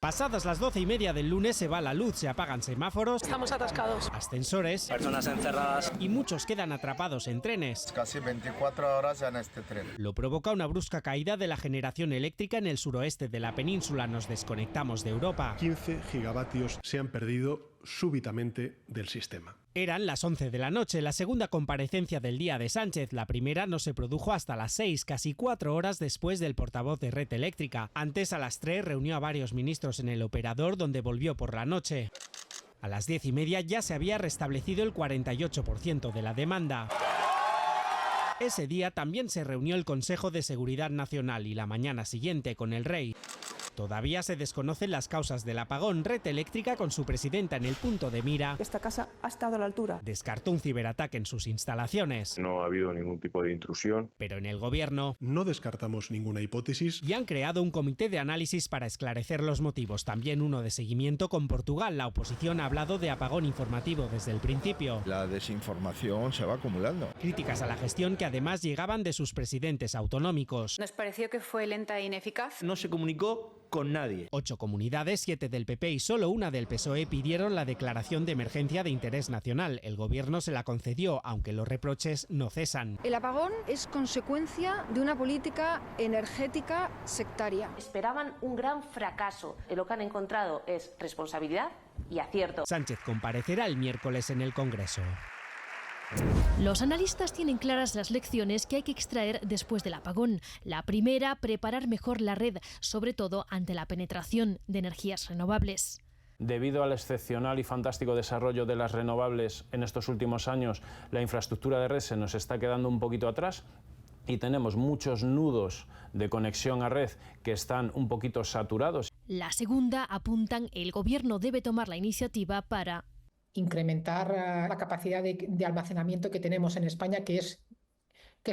Pasadas las 12:30 del lunes se va la luz, se apagan semáforos, estamos atascados, ascensores, personas encerradas y muchos quedan atrapados en trenes. Casi 24 horas en este tren. Lo provoca una brusca caída de la generación eléctrica en el suroeste de la península. Nos desconectamos de Europa. 15 gigavatios se han perdido súbitamente del sistema. Eran las 11 de la noche, la segunda comparecencia del día de Sánchez. La primera no se produjo hasta las 6, casi 4 horas después del portavoz de Red Eléctrica. Antes, a las 3, reunió a varios ministros en el operador, donde volvió por la noche. A las 10:30 ya se había restablecido el 48% de la demanda. Ese día también se reunió el Consejo de Seguridad Nacional y la mañana siguiente con el rey. Todavía se desconocen las causas del apagón. Red Eléctrica, con su presidenta en el punto de mira, esta casa ha estado a la altura. Descartó un ciberataque en sus instalaciones. No ha habido ningún tipo de intrusión. Pero en el gobierno no descartamos ninguna hipótesis. Y han creado un comité de análisis para esclarecer los motivos. También uno de seguimiento con Portugal. La oposición ha hablado de apagón informativo desde el principio. La desinformación se va acumulando. Críticas a la gestión que además llegaban de sus presidentes autonómicos. Nos pareció que fue lenta e ineficaz. no se comunicó con nadie. 8 comunidades, 7 del PP y solo una del PSOE pidieron la declaración de emergencia de interés nacional. El gobierno se la concedió, aunque los reproches no cesan. El apagón es consecuencia de una política energética sectaria. Esperaban un gran fracaso. Lo que han encontrado es responsabilidad y acierto. Sánchez comparecerá el miércoles en el Congreso. Los analistas tienen claras las lecciones que hay que extraer después del apagón. La primera, preparar mejor la red, sobre todo ante la penetración de energías renovables. Debido al excepcional y fantástico desarrollo de las renovables en estos últimos años, la infraestructura de red se nos está quedando un poquito atrás y tenemos muchos nudos de conexión a red que están un poquito saturados. La segunda, apuntan, el gobierno debe tomar la iniciativa para incrementar la capacidad de almacenamiento que tenemos en España, que es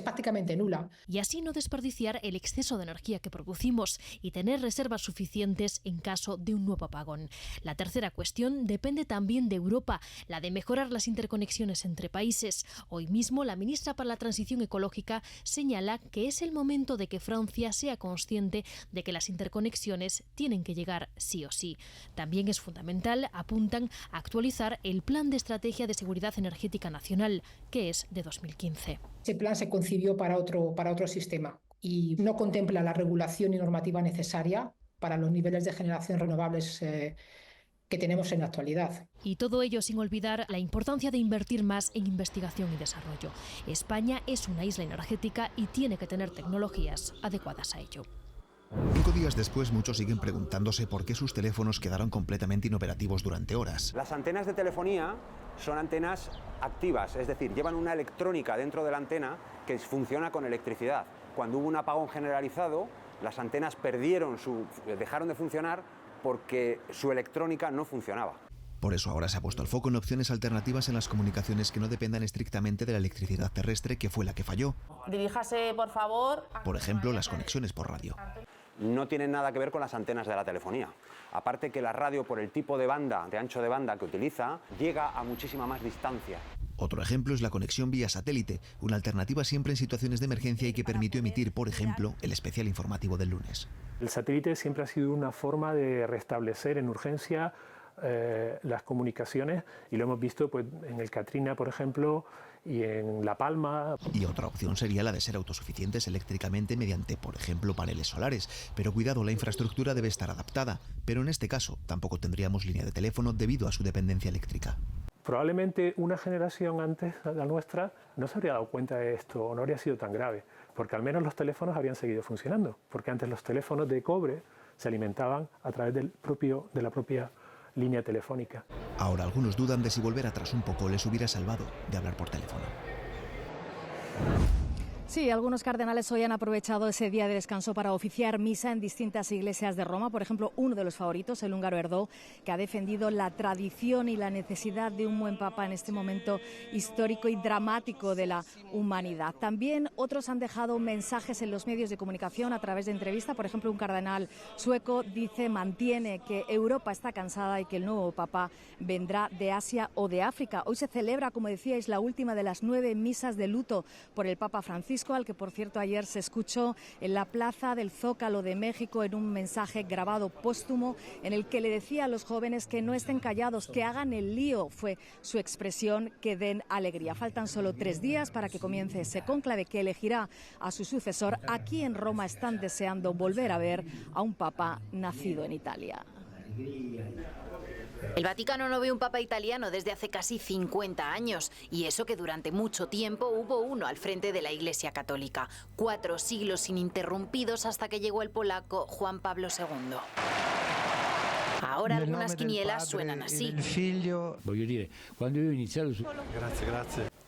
prácticamente nula. Y así no desperdiciar el exceso de energía que producimos y tener reservas suficientes en caso de un nuevo apagón. La tercera cuestión depende también de Europa, la de mejorar las interconexiones entre países. Hoy mismo la ministra para la Transición Ecológica señala que es el momento de que Francia sea consciente de que las interconexiones tienen que llegar sí o sí. También es fundamental, apuntan, actualizar el Plan de Estrategia de Seguridad Energética Nacional, que es de 2015. Ese plan se concibió para otro sistema y no contempla la regulación y normativa necesaria para los niveles de generación renovables que tenemos en la actualidad. Y todo ello sin olvidar la importancia de invertir más en investigación y desarrollo. España es una isla energética y tiene que tener tecnologías adecuadas a ello. 5 días después, muchos siguen preguntándose por qué sus teléfonos quedaron completamente inoperativos durante horas. Las antenas de telefonía son antenas activas, es decir, llevan una electrónica dentro de la antena que funciona con electricidad. Cuando hubo un apagón generalizado, las antenas dejaron de funcionar porque su electrónica no funcionaba. Por eso ahora se ha puesto el foco en opciones alternativas en las comunicaciones que no dependan estrictamente de la electricidad terrestre, que fue la que falló. Diríjase, por favor. Por ejemplo, las conexiones por radio. No tienen nada que ver con las antenas de la telefonía. Aparte que la radio, por el tipo de ancho de banda que utiliza, llega a muchísima más distancia. Otro ejemplo es la conexión vía satélite, una alternativa siempre en situaciones de emergencia y que permitió emitir, por ejemplo, el especial informativo del lunes. El satélite siempre ha sido una forma de restablecer en urgencia las comunicaciones y lo hemos visto pues, en el Katrina, por ejemplo, y en La Palma. Y otra opción sería la de ser autosuficientes eléctricamente mediante, por ejemplo, paneles solares. Pero cuidado, la infraestructura debe estar adaptada. Pero en este caso tampoco tendríamos línea de teléfono debido a su dependencia eléctrica. Probablemente una generación antes de la nuestra no se habría dado cuenta de esto o no habría sido tan grave, porque al menos los teléfonos habrían seguido funcionando, porque antes los teléfonos de cobre se alimentaban a través de la propia línea telefónica. Ahora algunos dudan de si volver atrás un poco les hubiera salvado de hablar por teléfono. Sí, algunos cardenales hoy han aprovechado ese día de descanso para oficiar misa en distintas iglesias de Roma. Por ejemplo, uno de los favoritos, el húngaro Erdő, que ha defendido la tradición y la necesidad de un buen papa en este momento histórico y dramático de la humanidad. También otros han dejado mensajes en los medios de comunicación a través de entrevista. Por ejemplo, un cardenal sueco mantiene que Europa está cansada y que el nuevo papa vendrá de Asia o de África. Hoy se celebra, como decíais, la última de las 9 misas de luto por el Papa Francisco. Francisco, al que por cierto ayer se escuchó en la plaza del Zócalo de México en un mensaje grabado póstumo en el que le decía a los jóvenes que no estén callados, que hagan el lío, fue su expresión, que den alegría. Faltan solo 3 días para que comience ese cónclave que elegirá a su sucesor. Aquí en Roma están deseando volver a ver a un papa nacido en Italia. El Vaticano no ve un papa italiano desde hace casi 50 años, y eso que durante mucho tiempo hubo uno al frente de la Iglesia Católica. 4 siglos ininterrumpidos hasta que llegó el polaco Juan Pablo II. Ahora algunas quinielas suenan así.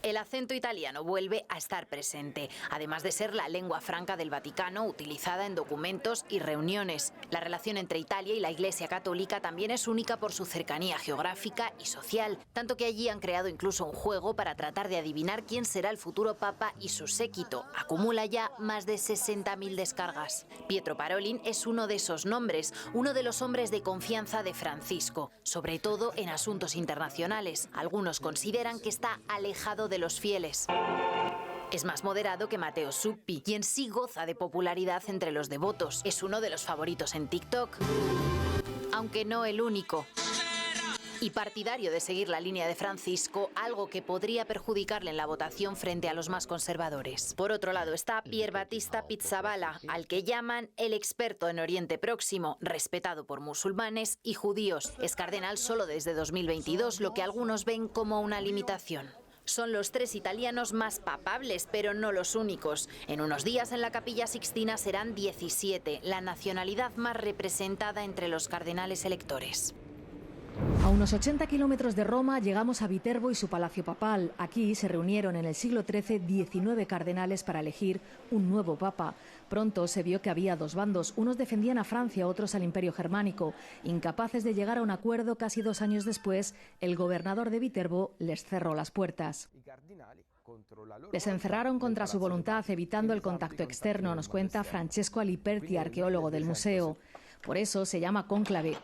El acento italiano vuelve a estar presente, además de ser la lengua franca del Vaticano utilizada en documentos y reuniones. La relación entre Italia y la Iglesia Católica también es única por su cercanía geográfica y social, tanto que allí han creado incluso un juego para tratar de adivinar quién será el futuro papa y su séquito. Acumula ya más de 60.000 descargas. Pietro Parolin es uno de esos nombres, uno de los hombres de confianza de Francisco, sobre todo en asuntos internacionales. Algunos consideran que está alejado de los fieles. Es más moderado que Matteo Zuppi, quien sí goza de popularidad entre los devotos. Es uno de los favoritos en TikTok, aunque no el único. Y partidario de seguir la línea de Francisco, algo que podría perjudicarle en la votación frente a los más conservadores. Por otro lado está Pier Battista Pizzaballa, al que llaman el experto en Oriente Próximo, respetado por musulmanes y judíos. Es cardenal solo desde 2022, lo que algunos ven como una limitación. Son los 3 italianos más papables, pero no los únicos. En unos días en la Capilla Sixtina serán 17, la nacionalidad más representada entre los cardenales electores. A unos 80 kilómetros de Roma llegamos a Viterbo y su palacio papal. Aquí se reunieron en el siglo XIII 19 cardenales para elegir un nuevo papa. Pronto se vio que había 2 bandos. Unos defendían a Francia, otros al Imperio Germánico. Incapaces de llegar a un acuerdo, casi 2 años después, el gobernador de Viterbo les cerró las puertas. Les encerraron contra su voluntad, evitando el contacto externo, nos cuenta Francesco Aliperti, arqueólogo del museo. Por eso se llama cónclave.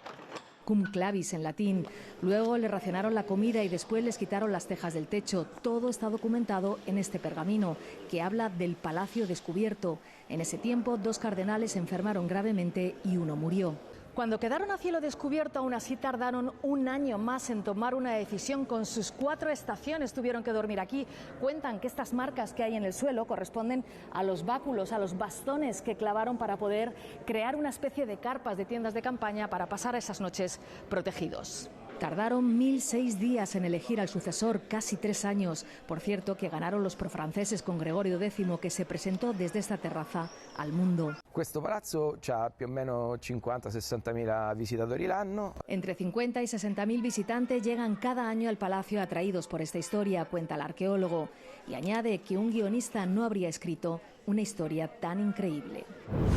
Cum clavis en latín. Luego le racionaron la comida y después les quitaron las tejas del techo. Todo está documentado en este pergamino, que habla del palacio descubierto. En ese tiempo, 2 cardenales se enfermaron gravemente y uno murió. Cuando quedaron a cielo descubierto, aún así tardaron 1 año más en tomar una decisión. Con sus 4 estaciones tuvieron que dormir aquí. Cuentan que estas marcas que hay en el suelo corresponden a los báculos, a los bastones que clavaron para poder crear una especie de carpas de tiendas de campaña para pasar esas noches protegidos. Tardaron 1006 días en elegir al sucesor, casi 3 años. Por cierto, que ganaron los profranceses con Gregorio X, que se presentó desde esta terraza al mundo. Questo palazzo ha più o meno 50-60.000 visitatori l'anno. Entre 50 y 60.000 visitantes llegan cada año al palacio atraídos por esta historia, cuenta el arqueólogo. Y añade que un guionista no habría escrito una historia tan increíble.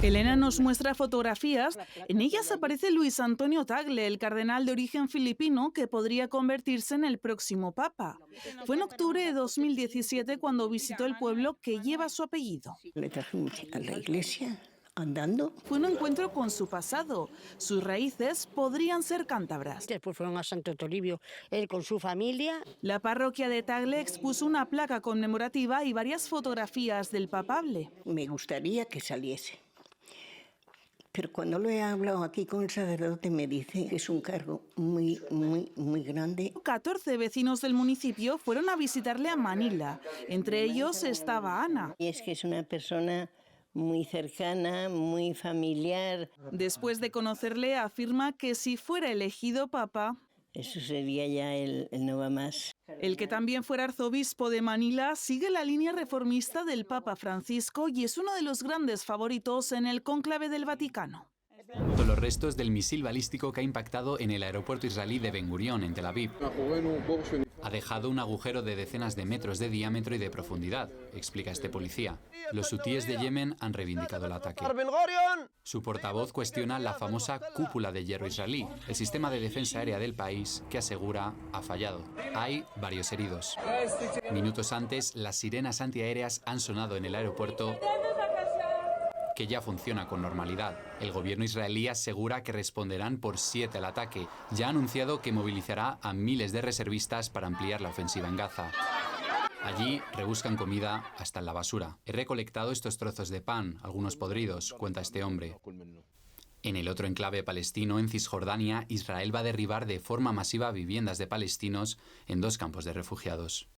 Elena nos muestra fotografías. En ellas aparece Luis Antonio Tagle, el cardenal de origen filipino que podría convertirse en el próximo papa. Fue en octubre de 2017 cuando visitó el pueblo que lleva su apellido. Le trajimos a la iglesia andando. Fue un encuentro con su pasado. Sus raíces podrían ser cántabras. Después fueron a Santo Toribio, él con su familia. La parroquia de Tagle expuso una placa conmemorativa y varias fotografías del papable. Me gustaría que saliese. Pero cuando lo he hablado aquí con el sacerdote me dice que es un cargo muy grande. 14 vecinos del municipio fueron a visitarle a Manila. Entre ellos estaba Ana. Y es que es una persona muy cercana, muy familiar. Después de conocerle, afirma que si fuera elegido papa, eso sería ya el no va más. El que también fuera arzobispo de Manila sigue la línea reformista del Papa Francisco y es uno de los grandes favoritos en el cónclave del Vaticano. Los restos del misil balístico que ha impactado en el aeropuerto israelí de Ben Gurión, en Tel Aviv. Ha dejado un agujero de decenas de metros de diámetro y de profundidad, explica este policía. Los hutíes de Yemen han reivindicado el ataque. Su portavoz cuestiona la famosa cúpula de hierro israelí, el sistema de defensa aérea del país que asegura ha fallado. Hay varios heridos. Minutos antes, las sirenas antiaéreas han sonado en el aeropuerto, que ya funciona con normalidad. El gobierno israelí asegura que responderán por 7 al ataque. Ya ha anunciado que movilizará a miles de reservistas para ampliar la ofensiva en Gaza. Allí rebuscan comida hasta en la basura. He recolectado estos trozos de pan, algunos podridos, cuenta este hombre. En el otro enclave palestino, en Cisjordania, Israel va a derribar de forma masiva viviendas de palestinos en 2 campos de refugiados.